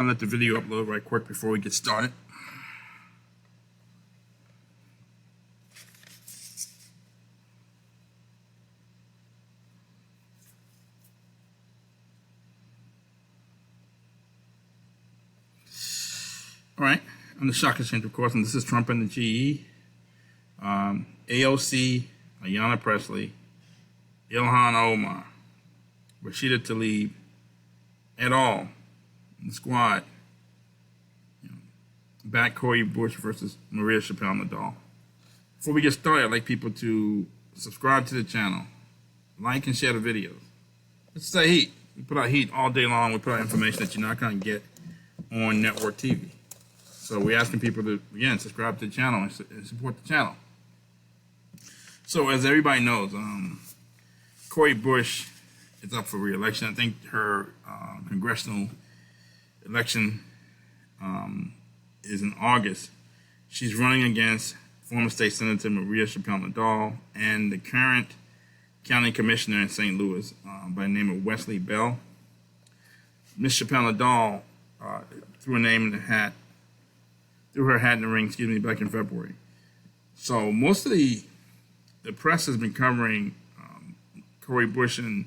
I'll let the video upload right quick before we get started. All right, I'm the Shock Exchange, of course, and this is Trump and the GE. AOC, Ayanna Pressley, Ilhan Omar, Rashida Tlaib, et al. The squad back Cori Bush versus Maria Chappelle-Nadal. Before we get started, I'd like people to subscribe to the channel, like and share the videos. Let's say heat. We put out heat all day long. We put out information that you're not going to get on network TV. So we're asking people to, again, subscribe to the channel and support the channel. So as everybody knows, Cori Bush is up for re-election. I think her congressional election is in August. She's running against former state senator Maria Chappelle-Nadal and the current county commissioner in St. Louis by the name of Wesley Bell. Ms. Chappelle-Nadal threw her name in the hat, threw her hat in the ring, back in February. So most of the press has been covering Cori Bush and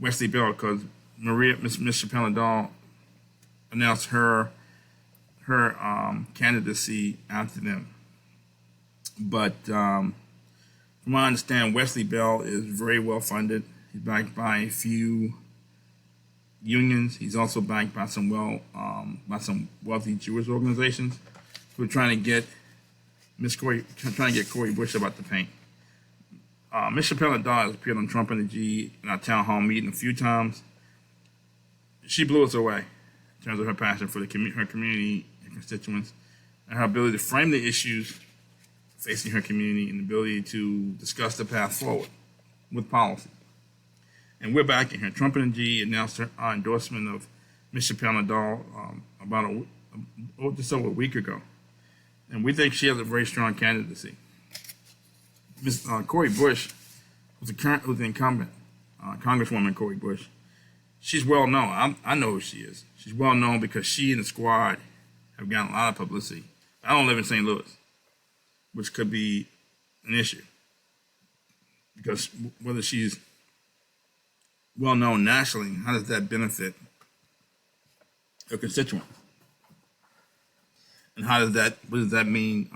Wesley Bell because Ms. Chappelle-Nadal announced her candidacy after them. But from what I understand, Wesley Bell is very well funded. He's backed by a few unions. He's also backed by some wealthy Jewish organizations who are trying to get Cori Bush about the paint. Ms. Chappelle-Nadal has appeared on Trump and the G in our town hall meeting a few times. She blew us away in terms of her passion for her community and constituents, and her ability to frame the issues facing her community and the ability to discuss the path forward with policy. And we're back in here. Trump and the G announced our endorsement of Ms. Chappelle-Nadal about just over a week ago. And we think she has a very strong candidacy. Ms. Cori Bush, who's the incumbent, Congresswoman Cori Bush, she's well known. I know who she is. She's well known because she and the squad have gotten a lot of publicity. I don't live in St. Louis, which could be an issue. Because whether she's well known nationally, how does that benefit her constituents? And what does that mean?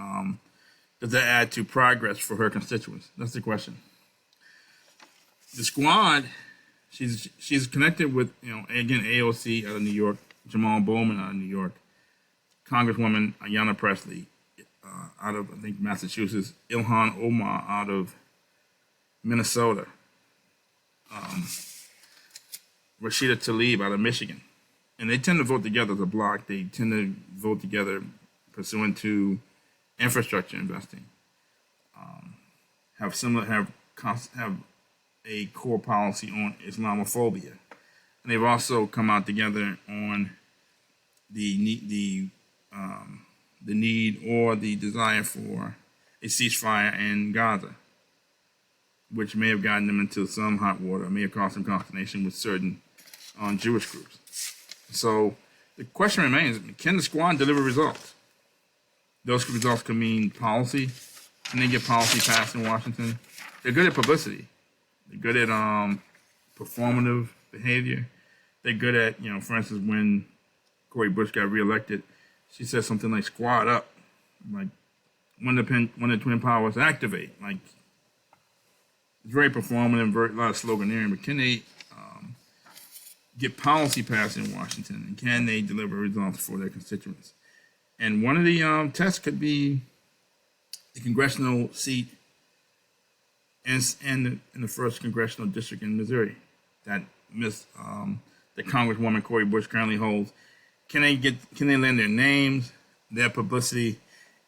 Does that add to progress for her constituents? That's the question. The squad, she's connected with, again, AOC out of New York, Jamal Bowman out of New York, Congresswoman Ayanna Pressley out of, I think, Massachusetts, Ilhan Omar out of Minnesota, Rashida Tlaib out of Michigan. And they tend to vote together as a block. They tend to vote together pursuant to infrastructure investing, have a core policy on Islamophobia, and they've also come out together on the need or the desire for a ceasefire in Gaza, which may have gotten them into some hot water, may have caused some consternation with certain Jewish groups. So the question remains: can the squad deliver results? Those results could mean policy. Can they get policy passed in Washington? They're good at publicity. They're good at performative behavior. They're good at, for instance, when Cori Bush got reelected, she said something like "squad up," like when the twin powers activate. Like, it's very performative, a lot of sloganeering. But can they get policy passed in Washington, and can they deliver results for their constituents? And one of the tests could be the congressional seat in the first congressional district in Missouri that the Congresswoman Cori Bush currently holds. Can they lend their names, their publicity,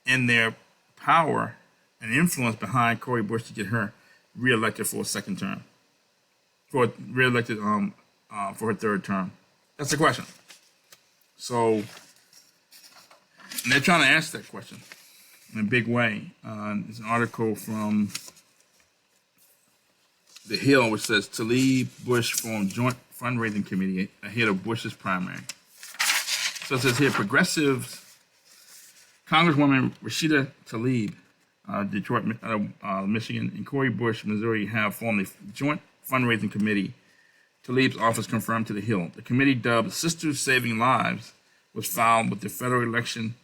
and their power and influence behind Cori Bush to get her reelected for a second term, for her third term? That's the question. So. And they're trying to answer that question in a big way. There's an article from The Hill which says Tlaib Bush formed joint fundraising committee ahead of Bush's primary. So it says here, progressives, Congresswoman Rashida Tlaib, Detroit, Michigan, and Cori Bush, Missouri, have formed a joint fundraising committee. Tlaib's office confirmed to The Hill. The committee, dubbed Sisters Saving Lives, was filed with the Federal Election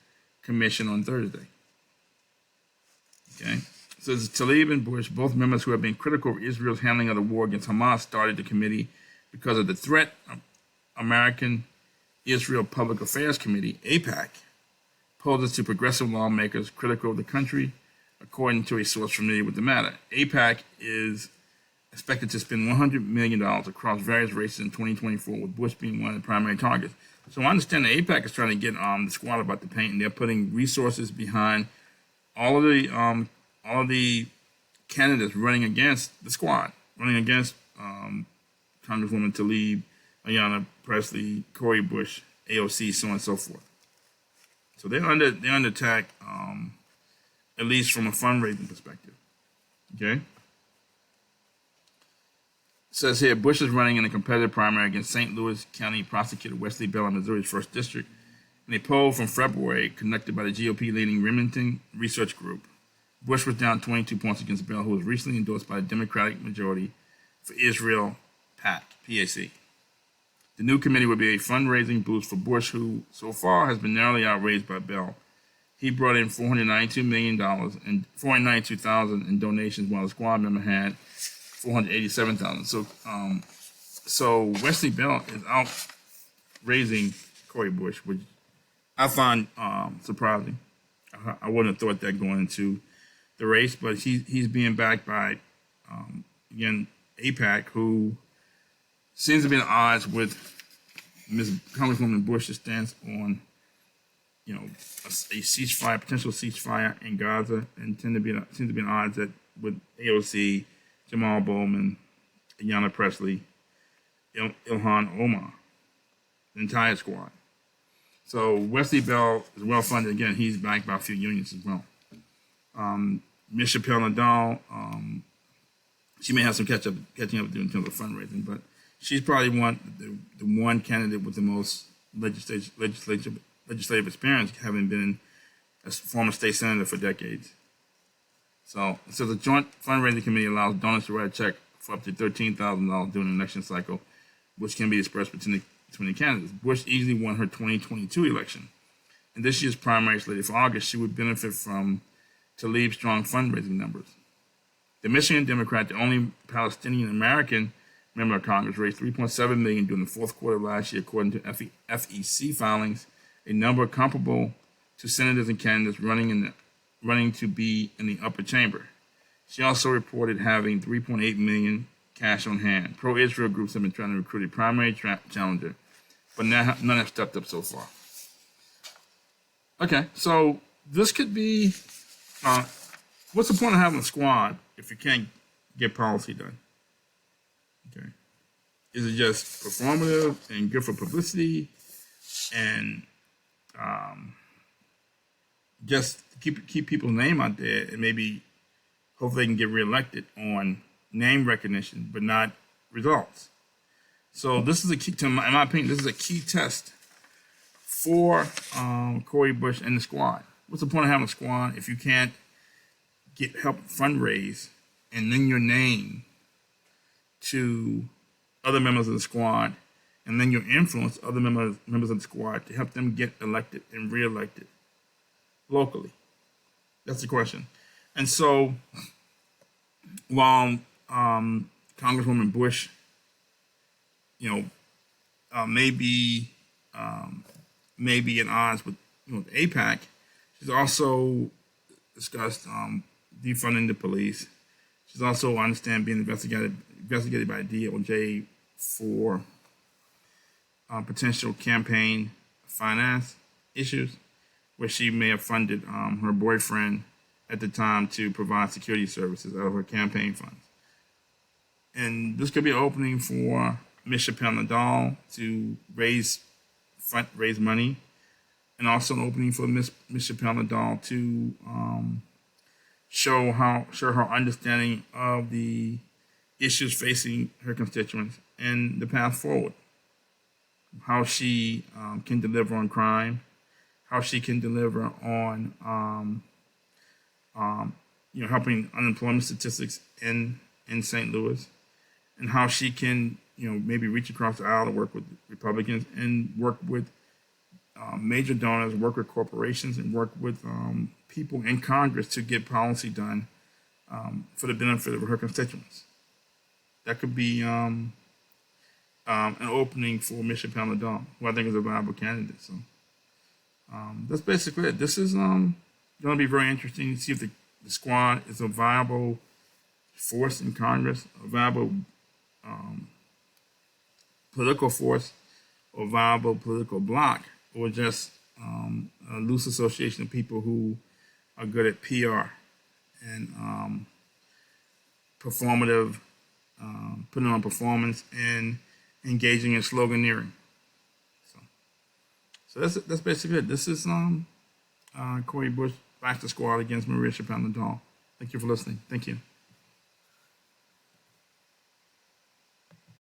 Commission on Thursday. Okay. So Tlaib and Bush, both members who have been critical of Israel's handling of the war against Hamas, started the committee because of the threat. American Israel Public Affairs Committee, AIPAC, poses to progressive lawmakers critical of the country, according to a source familiar with the matter. AIPAC is expected to spend $100 million across various races in 2024, with Bush being one of the primary targets. So I understand that AIPAC is trying to get the squad about the paint, and they're putting resources behind all of the candidates running against the squad, running against Congresswoman Tlaib, Ayanna Pressley, Cori Bush, AOC, so on and so forth. So they're under attack, at least from a fundraising perspective. Okay. It says here, Bush is running in a competitive primary against St. Louis County Prosecutor Wesley Bell in Missouri's 1st District. In a poll from February conducted by the GOP-leading Remington Research Group, Bush was down 22 points against Bell, who was recently endorsed by the Democratic Majority for Israel PAC. The new committee will be a fundraising boost for Bush, who so far has been narrowly outraised by Bell. He brought in $492,000 in donations, while the squad member had $487,000. So Wesley Bell is out raising Cori Bush, which I find surprising. I wouldn't have thought that going into the race, but he's being backed by again AIPAC, who seems to be at odds with Ms. Congresswoman Bush's stance on, a ceasefire, potential ceasefire in Gaza, and seems to be at odds with AOC, Jamal Bowman, Ayanna Pressley, Ilhan, Omar, the entire squad. So Wesley Bell is well funded. Again, he's backed by a few unions as well. Ms. Chappelle-Nadal, she may have some catching up to do in terms of fundraising, but she's probably the one candidate with the most legislative experience, having been a former state senator for decades. So the joint fundraising committee allows donors to write a check for up to $13,000 during the election cycle, which can be dispersed between the candidates. Bush easily won her 2022 election. In this year's primary slated for August, she would benefit from Tlaib's strong fundraising numbers. The Michigan Democrat, the only Palestinian American member of Congress, raised $3.7 million during the 4th quarter of last year, according to FEC filings, a number comparable to senators and candidates running to be in the upper chamber. She also reported having $3.8 million cash on hand. Pro-Israel groups have been trying to recruit a primary challenger, but none have stepped up so far. Okay, so this could be, what's the point of having a squad if you can't get policy done? Okay. Is it just performative and good for publicity and just keep people's name out there, and maybe hopefully they can get reelected on name recognition but not results? So this is a key, in my opinion, this is a key test for Cori Bush and the squad. What's the point of having a squad if you can't help fundraise and lend your name to other members of the squad, and then you influence other members of the squad to help them get elected and reelected locally? That's the question. And so while Congresswoman Bush, maybe at odds with AIPAC, she's also discussed defunding the police. She's also, I understand, being investigated by DOJ for potential campaign finance issues, where she may have funded her boyfriend at the time to provide security services out of her campaign funds. And this could be an opening for Ms. Chappelle-Nadal to raise money, and also an opening for Ms. Chappelle-Nadal to show her understanding of the issues facing her constituents and the path forward. how she can deliver on crime, how she can deliver on helping unemployment statistics in St. Louis, and how she can maybe reach across the aisle to work with Republicans and work with major donors, work with corporations, and work with people in Congress to get policy done for the benefit of her constituents. That could be an opening for Ms. Chappelle-Nadal, who I think is a viable candidate. So that's basically it. This is going to be very interesting to see if the squad is a viable force in Congress, a viable political force, or viable political bloc, or just a loose association of people who are good at PR and performative, putting on performance and engaging in sloganeering. So that's basically it. This is Cori Bush, back to squad against Maria Chappelle-Nadal. Thank you for listening. Thank you.